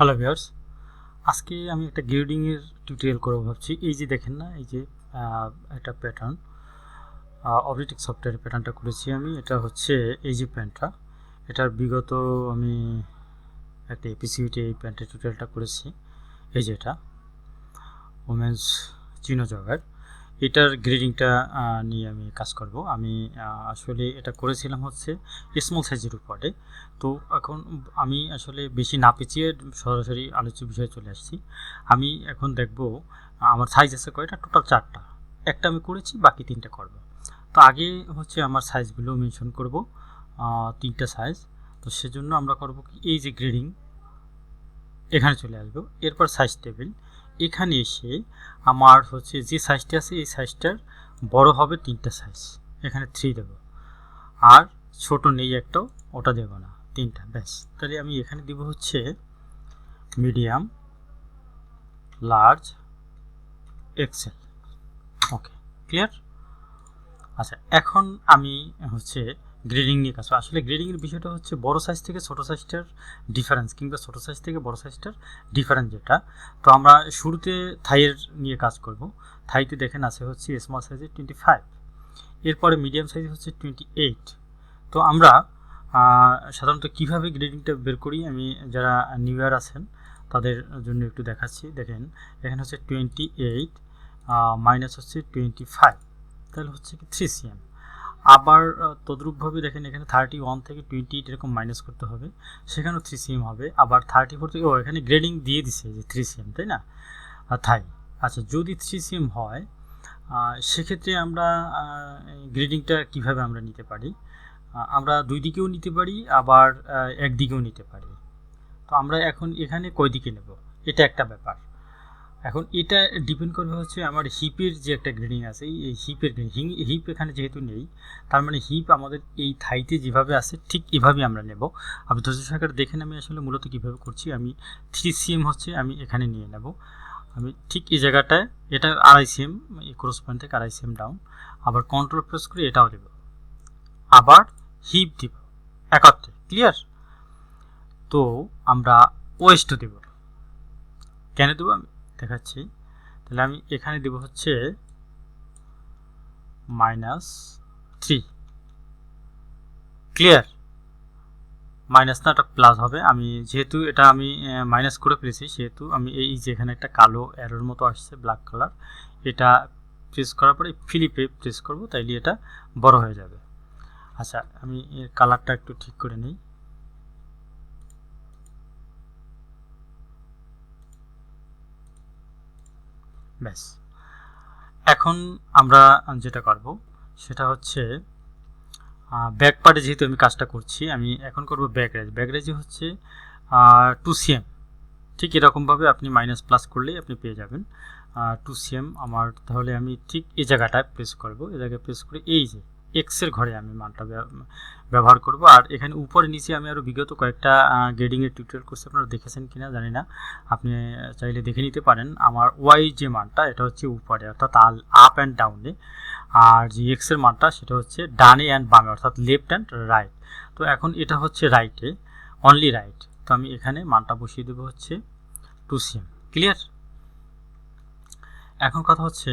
Hello viewers, আজকে আমি একটা গ্রেডিংয়ের টিউটোরিয়াল করব ভাবছি। এই যে দেখেন না, এই যে একটা প্যাটার্ন অবজেক্টিভ সফটওয়্যারের প্যাটার্নটা করেছি আমি। এটা হচ্ছে এই যে প্যান্টটা, এটার বিগত আমি একটা এপিসিউতে এই প্যান্টের টিউটোরিয়ালটা করেছি। এই যে এটা ওমেন্স চিনো জগার, এটার গ্রেডিংটা নিয়ে আমি কাজ করব। আমি আসলে এটা করেছিলাম হচ্ছে স্মল সাইজের উপরে। তো এখন আমি আসলে বেশি না পেঁচিয়ে সরাসরি আলোচ্য বিষয়ে চলে আসছি। আমি এখন দেখব আমার সাইজ আছে কয়টা, টোটাল 4টা। একটা আমি করেছি, বাকি 3টা করব। তো আগে হচ্ছে আমার সাইজগুলো মেনশন করব, 3টা সাইজ। তো সেজন্য আমরা করব কি, এই যে গ্রেডিং এখানে চলে আসবো, এরপর সাইজ টেবিল। এখানে এসে আমার হচ্ছে যে সাইজটা আছে এই সাইজটার বড় হবে 3টা সাইজ, এখানে 3 দেব, আর ছোট নেই একটাও, ওটা দেব না, 3টা ব্যাস। তাহলে আমি এখানে দিব হচ্ছে মিডিয়াম, লার্জ, এক্সেল। ওকে, ক্লিয়ার? আচ্ছা, এখন আমি হচ্ছে গ্রেডিং নিয়ে কাজ। আসলে গ্রেডিংয়ের বিষয়টা হচ্ছে বড় সাইজ থেকে ছোট সাইজটার ডিফারেন্স, কিংবা ছোট সাইজ থেকে বড় সাইজটার ডিফারেন্স যেটা। তো আমরা শুরুতে থাইয়ের নিয়ে কাজ করব। থাইতে দেখেন আছে হচ্ছে স্মল সাইজে 25, এরপরে মিডিয়াম সাইজ হচ্ছে 28। তো আমরা সাধারণত কিভাবে গ্রেডিংটা বের করি, আমি যারা নিউ ইয়ার আছেন তাদের জন্য একটু দেখাচ্ছি। দেখেন এখানে হচ্ছে 28 মাইনাস হচ্ছে 25, তাহলে হচ্ছে কি 3 cm। আবার তদ্রূপভাবে দেখেন এখানে 31 থেকে 28 এরকম মাইনাস করতে হবে, সেখানেও 3 cm হবে। আবার 34 থেকে এখানে গ্রেডিং দিয়ে দিছে যে 3 cm, তাই না? থাই। আচ্ছা, যদি 3 cm হয় সেক্ষেত্রে আমরা গ্রেডিংটা কিভাবে আমরা নিতে পারি? আমরা দুই দিকেও নিতে পারি, আবার একদিকেও নিতে পারি। তো আমরা এখন এখানে কয় দিকে নেব, এটা একটা ব্যাপার। এখন এটা ডিপেন্ড করবে হচ্ছে আমার হিপের যে একটা গ্রেডিং আছে, এই হিপের গ্রেডিং। হিপ এখানে যেহেতু নেই, তার মানে হিপ আমাদের এই থাইতে যেভাবে আছে ঠিক এভাবেই আমরা নেব। আপনি ধৈর্য সহকারে দেখেন আমি আসলে মূলত কীভাবে করছি। আমি 3 cm হচ্ছে আমি এখানে নিয়ে নেব। আমি ঠিক এই জায়গাটায়, এটা 2.5 cm, এই ক্রস পয়েন্ট থেকে 2.5 cm ডাউন। আবার কন্ট্রোল প্রেস করে এটাও দেব, আবার হিপ দিব, একত্রে। ক্লিয়ার? তো আমরা ওয়েস্টও দেব। কেন দেবো আমি দেখাচ্ছি। তাহলে আমি এখানে দেব হচ্ছে -3। ক্লিয়ার? মাইনাস না, এটা প্লাস হবে। আমি যেহেতু এটা আমি মাইনাস করে ফেলেছি, সেহেতু আমি এই যেখানে একটা কালো অ্যারোর মতো আসছে ব্ল্যাক কালার, এটা প্রেস করার পরে ফিলিপে প্রেস করব, তাইলে এটা বড় হয়ে যাবে। আচ্ছা, আমি এর কালারটা একটু ঠিক করে নিই। ব্যাস, এখন আমরা যেটা করব সেটা হচ্ছে ব্যাক পার্টে যেহেতু আমি কাজটা করছি, আমি এখন করব ব্যাকরেজ। ব্যাকরেজে হচ্ছে 2 cm। ঠিক এরকমভাবে আপনি মাইনাস প্লাস করলেই আপনি পেয়ে যাবেন 2 cm আমার। তাহলে আমি ঠিক এই জায়গাটায় প্রেস করব, এই জায়গায় প্রেস করে এই যে এক্সের ঘরে আমি মানটা ব্যবহার করব। আর এখানে উপরে নিচে আমি আরও বিগত কয়েকটা গ্রেডিংয়ের টিউটোরিয়াল করছি, আপনারা দেখেছেন কিনা জানি না, আপনি চাইলে দেখে নিতে পারেন। আমার ওয়াই যে মানটা, এটা হচ্ছে উপরে অর্থাৎ আপ অ্যান্ড ডাউনে, আর যে এক্সের মানটা সেটা হচ্ছে ডানে অ্যান্ড বামে অর্থাৎ লেফট অ্যান্ড রাইট। তো এখন এটা হচ্ছে রাইটে, অনলি রাইট। তো আমি এখানে মানটা বসিয়ে দেবো হচ্ছে 2 cm। ক্লিয়ার? এখন কথা হচ্ছে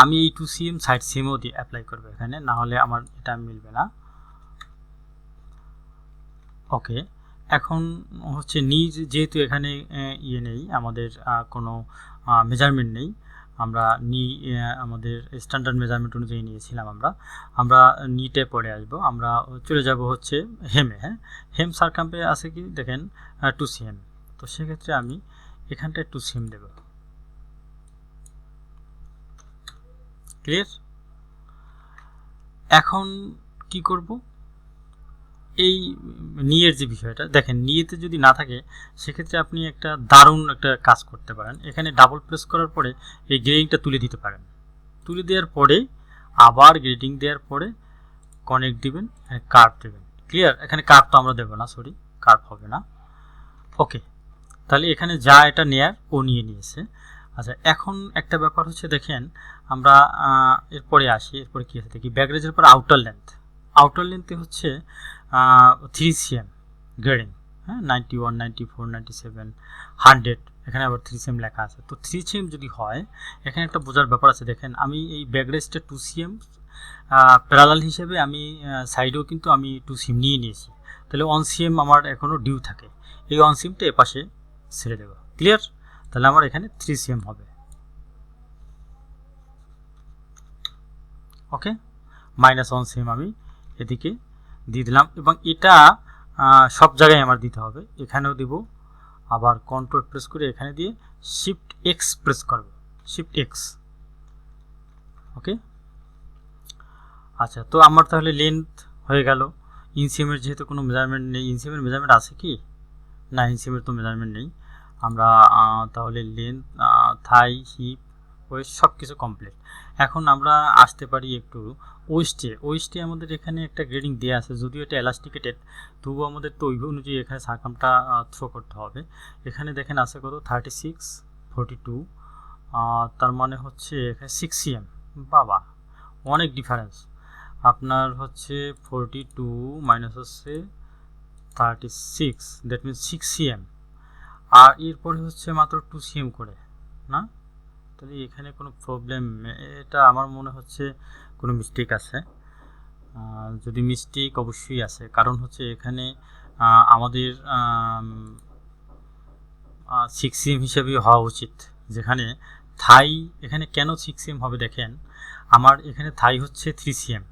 আমি এই 2 cm সাইড সিমও দিয়ে অ্যাপ্লাই করবো এখানে, না হলে আমার এটা মিলবে না। ওকে, এখন হচ্ছে নিজ যেহেতু এখানে ইয়ে নেই, আমাদের কোনো মেজারমেন্ট নেই, আমরা আমাদের স্ট্যান্ডার্ড মেজারমেন্ট অনুযায়ী নিয়েছিলাম। আমরা নিটে পরে আসব, আমরা চলে যাব হচ্ছে হেমে। হ্যাঁ, হেম সারকাম্পে আছে কি দেখেন 2 cm। তো সেক্ষেত্রে আমি এখানটায় 2 cm দেব। ক্লিয়ার? এখন কি করব, এই নিয়ের যে বিষয়টা দেখেন, নিয়েতে যদি না থাকে সেক্ষেত্রে আপনি একটা দারুণ একটা কাজ করতে পারেন। এখানে ডাবল প্রেস করার পরে এই গ্রেডিংটা তুলে দিতে পারেন। তুলে দেওয়ার পরে আবার গ্রেডিং দেওয়ার পরে কানেক্ট দিবেন, কার্ভ দেবেন। ক্লিয়ার? এখানে কার্ভ তো আমরা দেবো না, সরি, কার্ভ হবে না। ওকে, তাহলে এখানে যা এটা নেয়ার ও নিয়ে নিয়েছে। আচ্ছা, এখন একটা ব্যাপার হচ্ছে দেখেন, আমরা এরপরে আসি। এরপরে কী আছে দেখি, ব্যাকরেজের পর আউটার লেন্থে হচ্ছে 3 cm গ্রেডিং। হ্যাঁ 91, 94, 97, 100, এখানে আবার 3cm লেখা আছে। তো 3cm যদি হয়, এখানে একটা বোঝার ব্যাপার আছে। দেখেন আমি এই ব্যাকরেস্টে 2cm প্যারালাল হিসেবে আমি সাইডেও কিন্তু আমি 2cm নিয়ে নিয়েছি, তাহলে 1cm আমার এখনও ডিউ থাকে। এই 1cmটা এপাশে ছেড়ে দেবো। ক্লিয়ার? তাহলে আমার এখানে 3cm হবে। ওকে, -1cm আমি এদিকে দিয়ে দিলাম, এবং এটা সব জায়গায় আমার দিতে হবে। এখানেও দিব, আবার কন্ট্রোল প্রেস করে এখানে দিয়ে শিফট এক্স প্রেস করব, শিফট এক্স। ওকে, আচ্ছা, তো আমার তাহলে লেন্থ হয়ে গেল। ইনসিএমের যেহেতু কোনো মেজারমেন্ট নেই, ইনসিএমের মেজারমেন্ট আছে কি না? ইনসিএমের তো মেজারমেন্ট নেই। আমরা তাহলে লেন্থ, থাই, হিপ, ওয়েস্ট সব কিছু কমপ্লিট। এখন আমরা আসতে পারি একটু ওয়েস্টে। ওয়েস্টে আমাদের এখানে একটা গ্রেডিং দেওয়া আছে, যদিও এটা এলাস্টিকেটেড, তবুও আমাদের তো ওই অনুযায়ী এখানে সারকামটা থ্রো করতে হবে। এখানে দেখেন আছে কত, 36, 42, তার মানে হচ্ছে এখানে 6cm। বাবা, অনেক ডিফারেন্স। আপনার হচ্ছে 42 মাইনাস হচ্ছে 36, দ্যাট মিনস 6cm, আর এরপরে হচ্ছে মাত্র 2cm করে না? তাহলে এখানে কোনো প্রবলেম, এটা আমার মনে হচ্ছে কোনো মিস্টেক আছে। যদি মিস্টেক অবশ্যই আছে, কারণ হচ্ছে এখানে আমাদের 6cm হিসেবে হওয়া উচিত, যেখানে থাই এখানে কেন 6cm হবে দেখেন, আমার এখানে থাই হচ্ছে 3cm,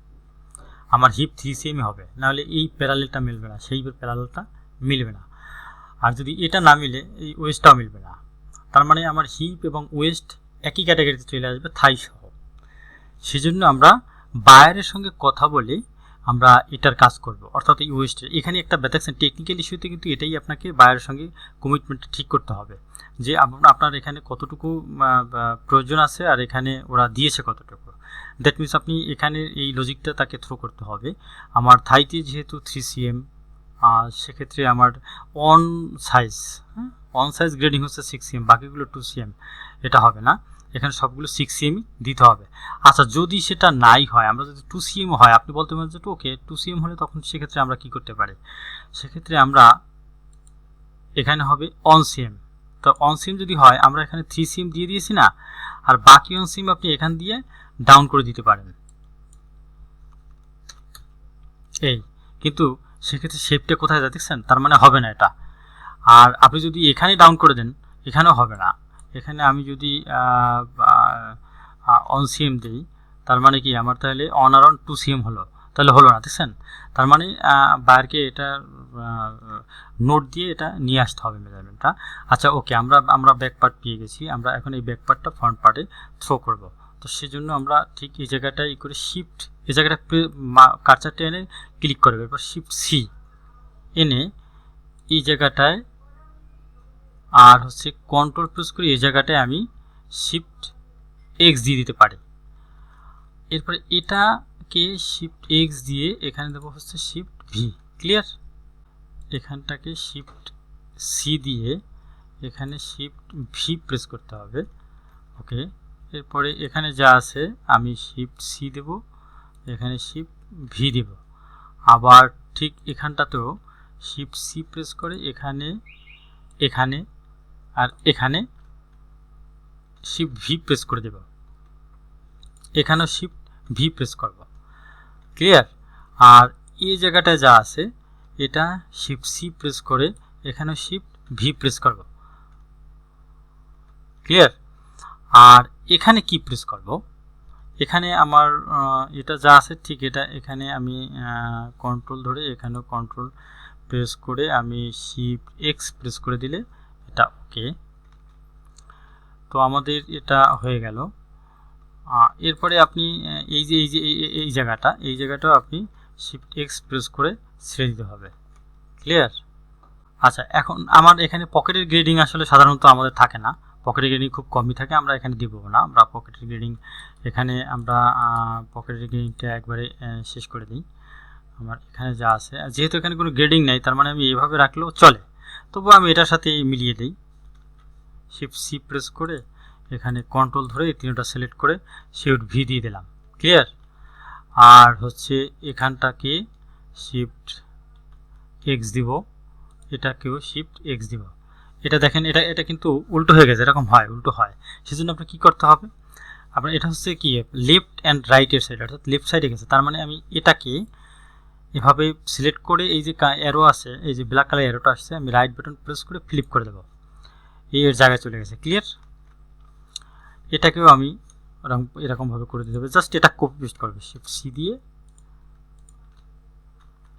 আমার হিপ 3cm হবে, নাহলে এই প্যারালেলটা মিলবে না, সেই প্যারালেলটা মিলবে না। আর যদি এটা না মিলে এই ওয়েস্টটাও মিলবে না। তার মানে আমার হিপ এবং ওয়েস্ট একই ক্যাটাগরিতে চলে আসবে থাই সহ। সেজন্য আমরা বায়ারের সঙ্গে কথা বলে আমরা এটার কাজ করব, অর্থাৎ এই ওয়েস্টের। এখানে একটা দেখছেন টেকনিক্যাল ইস্যুতে কিন্তু এটাই আপনাকে বায়ারের সঙ্গে কমিটমেন্টটা ঠিক করতে হবে, যে আপনার এখানে কতটুকু প্রয়োজন আছে আর এখানে ওরা দিয়েছে কতটুকু। দ্যাট মিনস আপনি এখানে এই লজিকটা তাকে থ্রো করতে হবে। আমার থাইতে যেহেতু 3cm, সেক্ষেত্রে আমার on size, on size grading হচ্ছে 6cm, বাকিগুলো 2cm, এটা হবে না, এখানে সবগুলো 6cm দিতে হবে। আচ্ছা, যদি সেটা নাই হয়, আমরা যদি 2cm হয়, আপনি বলতে পারেন যে ওকে 2cm হলে তখন সেক্ষেত্রে আমরা কি করতে পারি? সেক্ষেত্রে আমরা এখানে হবে 1cm। তো 1cm যদি হয়, আমরা এখানে 3cm দিয়ে দিয়েছি না, আর বাকি 1cm আপনি এখান দিয়ে ডাউন করে দিতে পারেন। এই কিন্তু সেক্ষেত্রে শেপটা কোথায় যায় দেখছেন? তার মানে হবে না এটা। আর আপনি যদি এখানে ডাউন করে দেন, এখানেও হবে না। এখানে আমি যদি 1cm দিই, তার মানে কি আমার তাহলে অন অ্যারাউন্ড 2cm হলো, তাহলে হলো না, দেখছেন? তার মানে বায়ারকে এটা নোট দিয়ে এটা নিয়ে আসতে হবে মেজারমেন্টটা। আচ্ছা, ওকে, আমরা ব্যাক পার্ট পেয়ে গেছি। আমরা এখন এই ব্যাক পার্টটা ফ্রন্ট পার্টে থ্রো করব। তো সেজন্য আমরা ঠিক এই জায়গাটায় করে শিফট, এই জায়গাটা কার্সারটা এনে ক্লিক করবে, এরপর শিফট সি এনে এই জায়গাটায়, আর হচ্ছে কন্ট্রোল প্রেস করে এই জায়গাটায় আমি শিফট এক্স দিয়ে দিতে পারি। এরপরে এটাকে শিফট এক্স দিয়ে এখানে দেবো হচ্ছে শিফট ভি। ক্লিয়ার? এখানটাকে শিফট সি দিয়ে এখানে শিফট ভি প্রেস করতে হবে। ওকে, এরপরে এখানে যা আছে আমি শিফট সি দেব, এখানে শিফট ভি দেব, আবার ঠিক এখানটাতেও শিফট সি প্রেস করে এখানে, এখানে আর এখানে শিফট ভি প্রেস করে দেব, এখানেও শিফট ভি প্রেস করব। ক্লিয়ার? আর এই জায়গাটায় যা আছে এটা শিফট সি প্রেস করে এখানেও শিফট ভি প্রেস করব। ক্লিয়ার? আর এখানে কি প্রেস করব, এখানে আমার এটা যা আছে ঠিক এটা, এখানে আমি কন্ট্রোল ধরে এখানেও কন্ট্রোল প্রেস করে আমি শিফট এক্স প্রেস করে দিলে এটা ওকে। তো আমাদের এটা হয়ে গেল। এরপরে আপনি এই জায়গাটাও আপনি শিফট এক্স প্রেস করে ছেড়ে দিতে হবে। ক্লিয়ার? আচ্ছা, এখন আমার এখানে পকেটের গ্রেডিং আসলে সাধারণত আমাদের থাকে না, পকেটের গ্রেডিং খুব কমই থাকে, আমরা এখানে দিব না। আমরা পকেটের গ্রেডিং এখানে আমরা পকেটের গ্রেডিংটা একবারে শেষ করে দিই। আমার এখানে যা আছে, যেহেতু এখানে কোনো গ্রেডিং নেই, তার মানে আমি এইভাবে রাখলেও চলে, তবু আমি এটার সাথে মিলিয়ে দিই। শিফট সি প্রেস করে এখানে কন্ট্রোল ধরে এই তিনটা সিলেক্ট করে শিফট ভি দিয়ে দিলাম। ক্লিয়ার? আর হচ্ছে এখানটাকে শিফট এক্স দিব, এটাকেও শিফট এক্স দিব। এটা দেখেন, এটা কিন্তু উল্টো হয়ে গেছে, এরকম হয়, উল্টো হয়। সেজন্য আপনার কী করতে হবে, আপনার এটা হচ্ছে কি লেফট অ্যান্ড রাইটের সাইড, অর্থাৎ লেফট সাইডে গেছে। তার মানে আমি এটাকে এভাবে সিলেক্ট করে এই যে অ্যারো আছে, এই যে ব্ল্যাক কালার অ্যারোটা আসছে, আমি রাইট বাটন প্রেস করে ফ্লিপ করে দেবো, এর জায়গায় চলে গেছে। ক্লিয়ার? এটাকেও আমি এরকমভাবে করে দিতে হবে। জাস্ট এটা কপি পেস্ট করবে, শিফট সি দিয়ে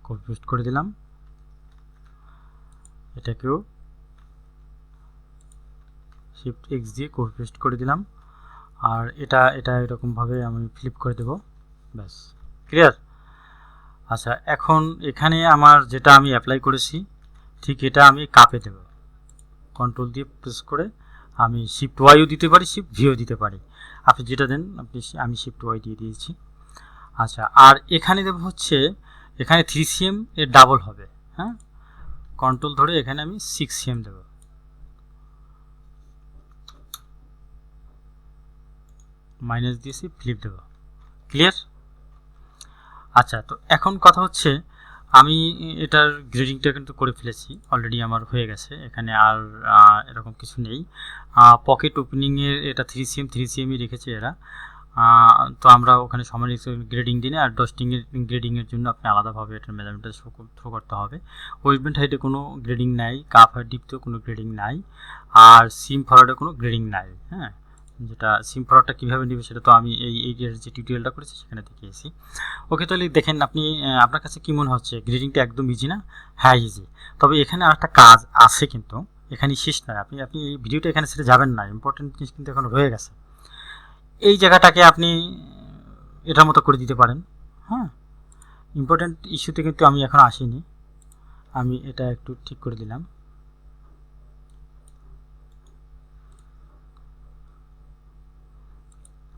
কপি পেস্ট করে দিলাম। এটাকেও শিফট এক্স দিয়ে কপি পেস্ট করে দিলাম। আর এটা এরকমভাবে আমি ফ্লিপ করে দেব, ব্যাস। ক্লিয়ার? আচ্ছা, এখন এখানে আমার যেটা আমি অ্যাপ্লাই করেছি ঠিক এটা আমি কাপে দেব। কন্ট্রোল দিয়ে প্রেস করে আমি শিফট ওয়াইও দিতে পারি, শিফট ভিও দিতে পারি, আপনি যেটা দেন। আমি শিফট ওয়াই দিয়ে দিয়েছি। আচ্ছা, আর এখানে দেব হচ্ছে, এখানে 3cm এর ডাবল হবে। হ্যাঁ, কন্ট্রোল ধরে এখানে আমি 6cm দেব। মাইনাস দিয়েছি, ফ্লিপ দেব। ক্লিয়ার? আচ্ছা, তো এখন কথা হচ্ছে আমি এটার গ্রেডিংটা কিন্তু করে ফেলেছি অলরেডি, আমার হয়ে গেছে। এখানে আর এরকম কিছু নেই। পকেট ওপেনিংয়ের এটা 3cmই রেখেছে এরা। তো আমরা ওখানে সমান গ্রেডিং দিই না। আর ডাস্টিংয়ের গ্রেডিংয়ের জন্য আপনি আলাদাভাবে এটার মেজারমেন্টটা শো করতে হবে। ওয়েস্টবেন্ট হাইটে কোনো গ্রেডিং নাই, কাপ হাইট ডিপতেও কোনো গ্রেডিং নাই, আর সিম ফরওয়ার্ডে কোনো গ্রেডিং নাই। হ্যাঁ, যেটা সিম ফরওয়ার্ডটা কীভাবে নেবে সেটা তো আমি এই যে টিউটোরিয়ালটা করেছি সেখানে দেখিয়েছি। ওকে, তাহলে দেখেন আপনি, আপনার কাছে কী মনে হচ্ছে গ্রেডিংটা একদম ইজি না? হ্যাঁ, ইজি। তবে এখানে আরেকটা কাজ আছে, কিন্তু এখানে শেষ নয়। আপনি এই ভিডিওটা এখানে ছেড়ে যাবেন না, ইম্পর্টেন্ট জিনিস কিন্তু এখন রয়ে গেছে। এই জায়গাটাকে আপনি এটার মতো করে দিতে পারেন। হ্যাঁ, ইম্পর্টেন্ট ইস্যুতে কিন্তু আমি এখন আসিনি, আমি এটা একটু ঠিক করে দিলাম।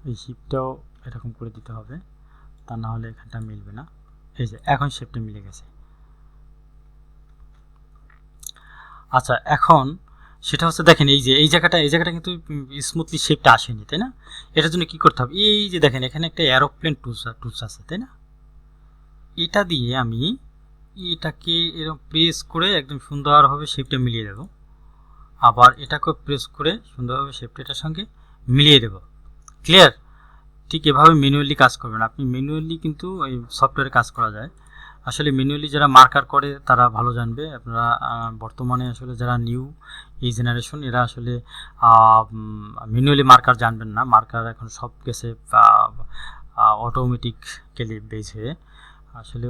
এই শেপটাও এরকম করে দিতে হবে, তা না হলে এখানটা মিলবে না। এই যে এখন শেপটা মিলে গেছে। আচ্ছা, এখন সেটা হচ্ছে দেখেন এই জায়গাটা কিন্তু স্মুথলি শেপটা আসেনি, তাই না? এটার জন্য কি করতে হবে, এই যে দেখেন এখানে একটা এরোপ্লেন টুলস আছে, তাই না? এটা দিয়ে আমি এটাকে এরকম প্রেস করে একদম সুন্দরভাবে শেপটা মিলিয়ে দেব। আবার এটাকে প্রেস করে সুন্দরভাবে শেপটা এটার সঙ্গে মিলিয়ে দেব। ক্লিয়ার? ঠিক এভাবে ম্যানুয়ালি কাজ করবেন আপনি। ম্যানুয়ালি কিন্তু এই সফটওয়্যারে কাজ করা যায়। আসলে ম্যানুয়ালি যারা মার্কার করে তারা ভালো জানবে। আপনারা বর্তমানে আসলে যারা নিউ এই জেনারেশন, এরা আসলে ম্যানুয়ালি মার্কার জানবেন না। মার্কার এখন সব গেছে অটোমেটিক্যালি বেস হয়ে। আসলে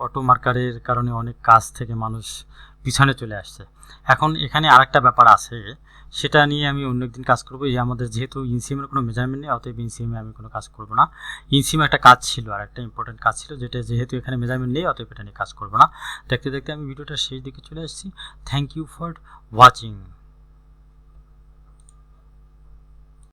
অটো মার্কারের কারণে অনেক কাজ থেকে মানুষ পিছনে চলে আসছে। এখন এখানে আরেকটা ব্যাপার আছে, সেটা নিয়ে আমি অন্য একদিন কাজ করবো। এই আমাদের যেহেতু ইনসিএমের কোনো মেজারমেন্ট নেই, অতএব ইনসিএমে আমি কোনো কাজ করবো না। ইনসিএমে একটা কাজ ছিল, আর একটা ইম্পর্টেন্ট কাজ ছিল, যেটা যেহেতু এখানে মেজারমেন্ট নেই, অতএব এটা নিয়ে কাজ করবো না। দেখতে দেখতে আমি ভিডিওটা শেষ দিকে চলে আসছি। Thank you for watching.